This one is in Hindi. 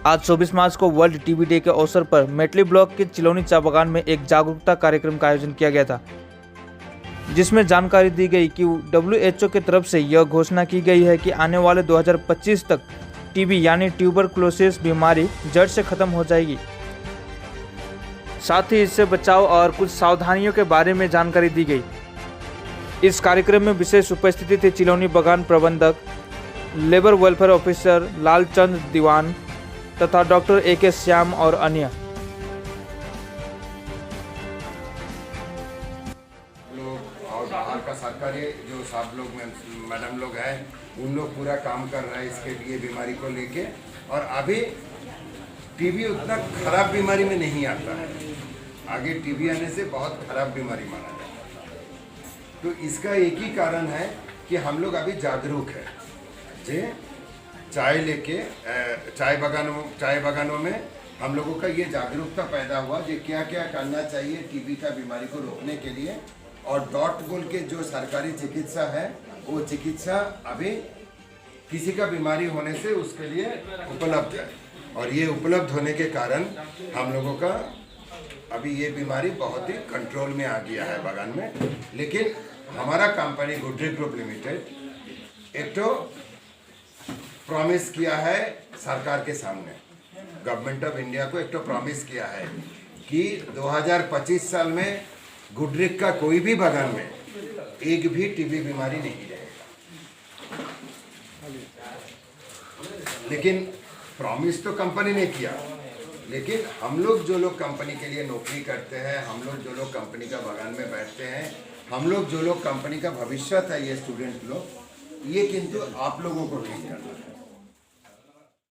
आज 24 मार्च को वर्ल्ड टीबी डे के अवसर पर मेटली ब्लॉक के चिलौनी चाय बागान में एक जागरूकता कार्यक्रम का आयोजन किया गया था, जिसमें जानकारी दी गई कि WHO की तरफ से यह घोषणा की गई है कि आने वाले 2025 तक टीबी यानी ट्यूबरकुलोसिस बीमारी जड़ से खत्म हो जाएगी। साथ ही इससे बचाव और कुछ सावधानियों के बारे में जानकारी दी गई। इस कार्यक्रम में विशेष उपस्थिति थे चिलौनी बागान प्रबंधक, लेबर वेलफेयर ऑफिसर लालचंद दीवान तथा डॉक्टर AK श्याम और अन्य। लोग और बाहर का सरकारी जो सब लोग मैडम लोग हैं, उन लोग पूरा काम कर रहे हैं इसके लिए बीमारी को लेके। और अभी टीबी उतना खराब बीमारी में नहीं आता है, आगे टीबी आने से बहुत खराब बीमारी माना जाता है। तो इसका एक ही कारण है कि हम लोग अभी जागरूक हैं। जे चाय लेके चाय बागानों में हम लोगों का ये जागरूकता पैदा हुआ कि क्या क्या करना चाहिए टीबी का बीमारी को रोकने के लिए। और डॉट बोल के जो सरकारी चिकित्सा है, वो चिकित्सा अभी किसी का बीमारी होने से उसके लिए उपलब्ध है। और ये उपलब्ध होने के कारण हम लोगों का अभी ये बीमारी बहुत ही कंट्रोल में आ गया है बागान में। लेकिन हमारा कंपनी गुड्रिक ग्रुप लिमिटेड एक तो प्रॉमिस किया है सरकार के सामने, गवर्नमेंट ऑफ इंडिया को एक तो प्रॉमिस किया है कि 2025 साल में गुड्रिक का कोई भी बागान में एक भी टीबी बीमारी नहीं रहेगा। लेकिन प्रॉमिस तो कंपनी ने किया, लेकिन हम लोग जो लोग कंपनी के लिए नौकरी करते हैं, हम लोग जो लोग कंपनी का बागान में बैठते हैं, हम लोग जो लोग कंपनी का भविष्य है, ये स्टूडेंट लोग, ये किंतु आप लोगों को ठीक करना है।